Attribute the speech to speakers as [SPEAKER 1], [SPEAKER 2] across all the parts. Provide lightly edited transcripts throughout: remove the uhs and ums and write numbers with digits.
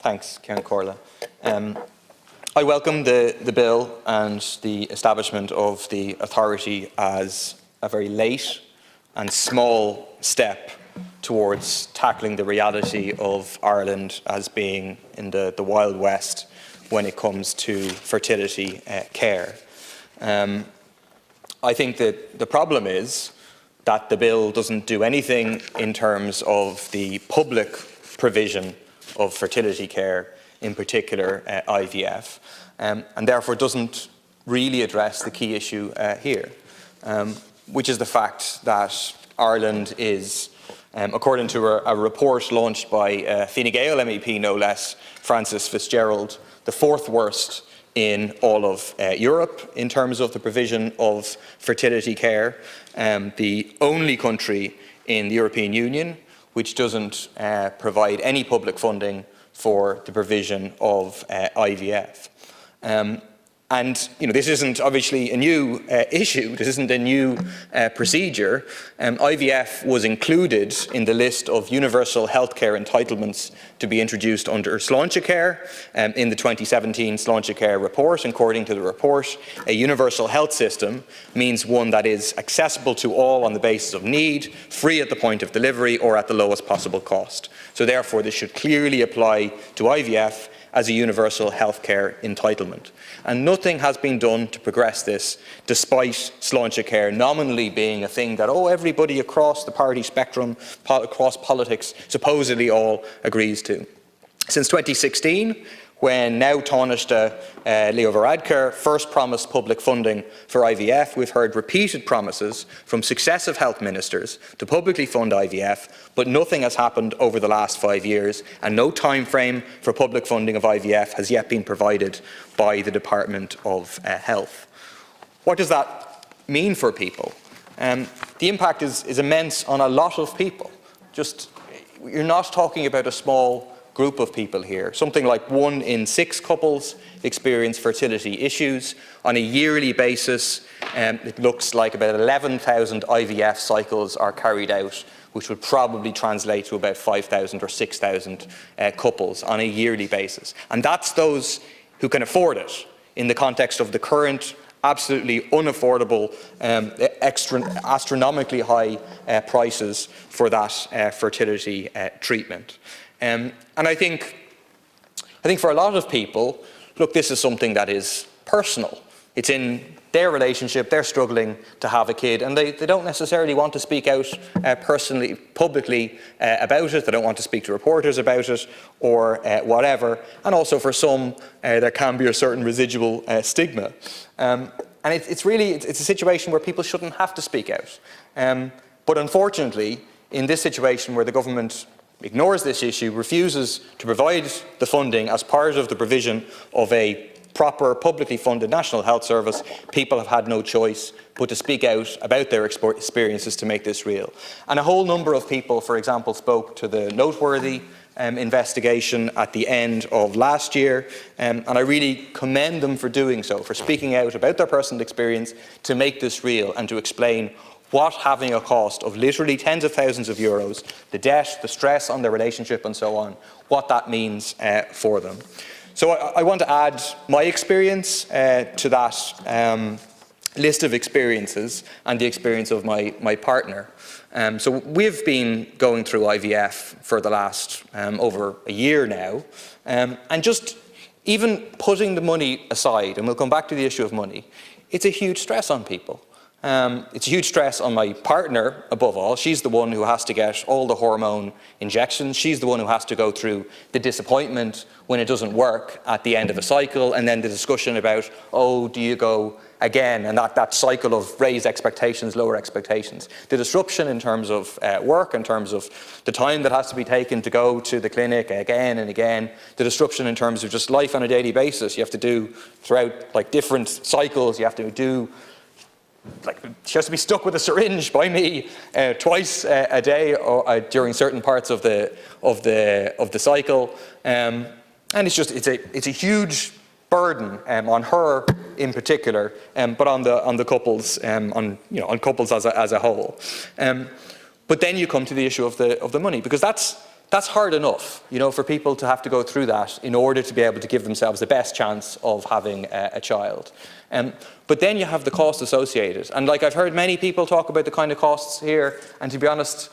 [SPEAKER 1] Thanks, Karen Corla. I welcome the bill and the establishment of the authority as a very late and small step towards tackling the reality of Ireland as being in the Wild West when it comes to fertility care. I think that the problem is that the bill doesn't do anything in terms of the public provision of fertility care, in particular IVF, and therefore doesn't really address the key issue here, which is the fact that Ireland is, according to a report launched by Fine Gael MEP, no less, Francis Fitzgerald, the fourth worst in all of Europe in terms of the provision of fertility care, the only country in the European Union which doesn't provide any public funding for the provision of IVF. And this isn't obviously a new issue, this isn't a new procedure. IVF was included in the list of universal healthcare entitlements to be introduced under Sláinte Care in the 2017 Sláinte Care report. According to the report, a universal health system means one that is accessible to all on the basis of need, free at the point of delivery or at the lowest possible cost. So therefore this should clearly apply to IVF as a universal healthcare entitlement. And nothing has been done to progress this, despite Sláinte Care nominally being a thing that, everybody across the party spectrum, across politics, supposedly all agrees to. Since 2016, when now Taoiseach Leo Varadkar first promised public funding for IVF, we've heard repeated promises from successive health ministers to publicly fund IVF, but nothing has happened over the last 5 years, and no time frame for public funding of IVF has yet been provided by the Department of Health. What does that mean for people? The impact is immense on a lot of people. You're not talking about a small group of people here. Something like 1 in 6 couples experience fertility issues. On a yearly basis, it looks like about 11,000 IVF cycles are carried out, which would probably translate to about 5,000 or 6,000 couples on a yearly basis. And that's those who can afford it in the context of the current absolutely unaffordable, astronomically high prices for that fertility treatment. And I think for a lot of people, look, this is something that is personal. It's in their relationship, they're struggling to have a kid, and they don't necessarily want to speak out personally, publicly about it. They don't want to speak to reporters about it or whatever. And also for some, there can be a certain residual stigma. And it's a situation where people shouldn't have to speak out. But unfortunately, in this situation where the government ignores this issue, refuses to provide the funding as part of the provision of a proper, publicly funded National Health Service, people have had no choice but to speak out about their experiences to make this real. And a whole number of people, for example, spoke to the noteworthy investigation at the end of last year, and I really commend them for doing so, for speaking out about their personal experience to make this real and to explain what having a cost of literally tens of thousands of euros, the debt, the stress on their relationship and so on, what that means for them. So I want to add my experience to that list of experiences and the experience of my partner. So we've been going through IVF for the last over a year now, and just even putting the money aside, and we'll come back to the issue of money, it's a huge stress on people. It's a huge stress on my partner, above all. She's the one who has to get all the hormone injections. She's the one who has to go through the disappointment when it doesn't work at the end of a cycle, and then the discussion about, do you go again? And that cycle of raised expectations, lower expectations. The disruption in terms of work, in terms of the time that has to be taken to go to the clinic again and again. The disruption in terms of just life on a daily basis. You have to do throughout different cycles, you have to do she has to be stuck with a syringe by me twice a day or during certain parts of the cycle, and it's a huge burden on her in particular, but on the couples on couples as a whole. But then you come to the issue of the money, because that's That's hard enough, for people to have to go through that in order to be able to give themselves the best chance of having a child. But then you have the cost associated. And like I've heard many people talk about the kind of costs here, and to be honest,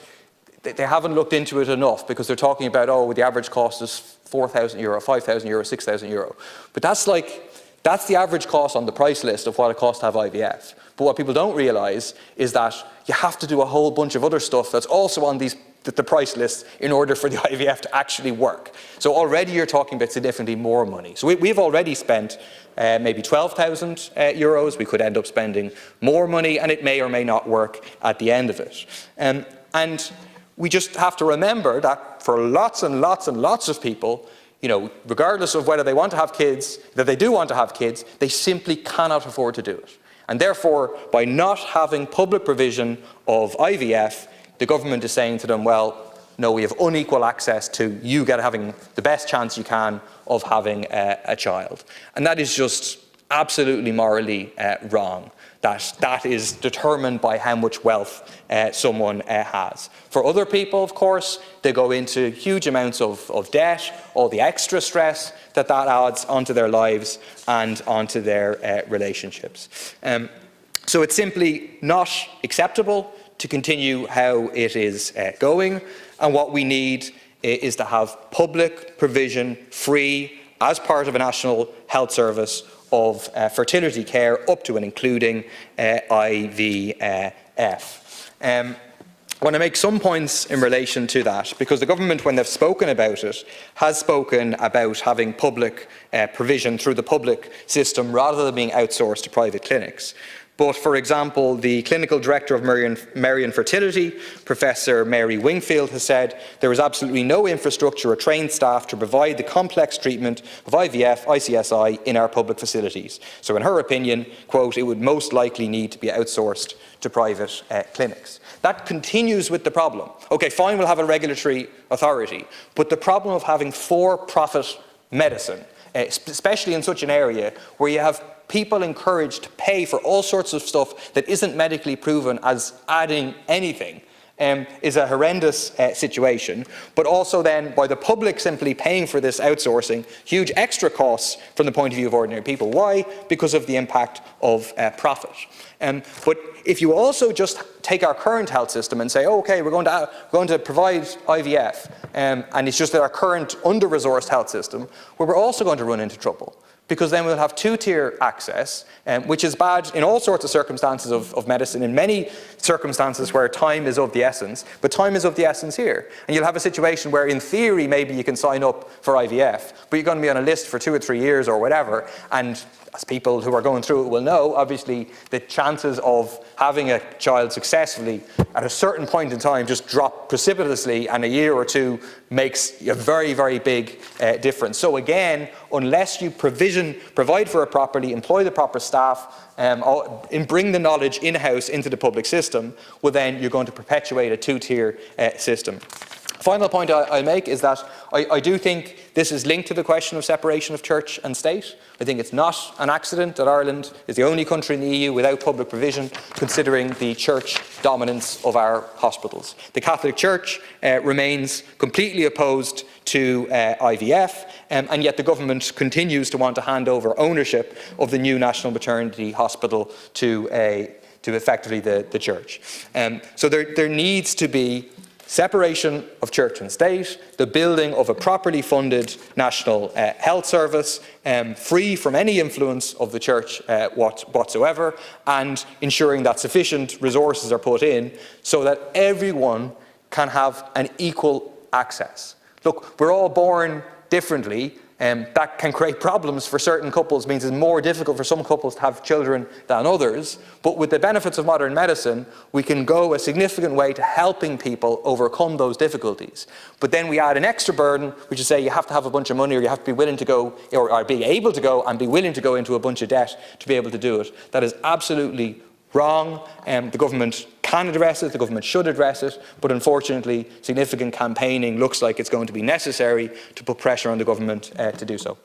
[SPEAKER 1] they haven't looked into it enough, because they're talking about, the average cost is €4,000, €5,000, €6,000. But that's the average cost on the price list of what it costs to have IVF. But what people don't realise is that you have to do a whole bunch of other stuff that's also on the price list in order for the IVF to actually work. So already you're talking about significantly more money. So we've already spent maybe €12,000. We could end up spending more money, and it may or may not work at the end of it. And we just have to remember that for lots and lots and lots of people, regardless of whether they want to have kids, that they do want to have kids, they simply cannot afford to do it. And therefore, by not having public provision of IVF, the government is saying to them, well, no, we have unequal access to you having the best chance you can of having a child. And that is just absolutely morally wrong. That is determined by how much wealth someone has. For other people, of course, they go into huge amounts of debt, all the extra stress that adds onto their lives and onto their relationships. So it's simply not acceptable to continue how it is going, and what we need is to have public provision, free, as part of a national health service, of fertility care up to and including IVF. I want to make some points in relation to that, because the government, when they've spoken about it, has spoken about having public provision through the public system rather than being outsourced to private clinics. But, for example, the clinical director of Marion Fertility, Professor Mary Wingfield, has said there is absolutely no infrastructure or trained staff to provide the complex treatment of IVF, ICSI in our public facilities. So in her opinion, quote, it would most likely need to be outsourced to private clinics. That continues with the problem. Okay, fine, we'll have a regulatory authority, but the problem of having for-profit medicine, especially in such an area where you have people encouraged to pay for all sorts of stuff that isn't medically proven as adding anything, is a horrendous situation. But also then, by the public simply paying for this outsourcing, huge extra costs from the point of view of ordinary people. Why? Because of the impact of profit. But if you also just take our current health system and say, okay, we're going to provide IVF, and it's just that our current under-resourced health system, well, we're also going to run into trouble. Because then we'll have two-tier access, which is bad in all sorts of circumstances of medicine, in many circumstances where time is of the essence, but time is of the essence here. And you'll have a situation where, in theory, maybe you can sign up for IVF, but you're going to be on a list for 2 or 3 years or whatever, and as people who are going through it will know, obviously, the chances of having a child successfully at a certain point in time just drop precipitously, and a year or two makes a very, very big difference. So again, unless you provide for it properly, employ the proper staff, and bring the knowledge in-house into the public system, well then you're going to perpetuate a two-tier system. Final point I'll make is that I do think this is linked to the question of separation of church and state. I think it's not an accident that Ireland is the only country in the EU without public provision, considering the church dominance of our hospitals. The Catholic Church remains completely opposed to IVF, and yet the government continues to want to hand over ownership of the new National Maternity Hospital to effectively the church. So there needs to be separation of church and state, the building of a properly funded national health service, free from any influence of the church whatsoever, and ensuring that sufficient resources are put in so that everyone can have an equal access. Look, we're all born differently, and that can create problems for certain couples, means it's more difficult for some couples to have children than others. But with the benefits of modern medicine, we can go a significant way to helping people overcome those difficulties. But then we add an extra burden, which is say you have to have a bunch of money, or you have to be willing to go, or be able to go and be willing to go into a bunch of debt to be able to do it. That is absolutely wrong. The government can address it, the government should address it, but unfortunately significant campaigning looks like it's going to be necessary to put pressure on the government to do so.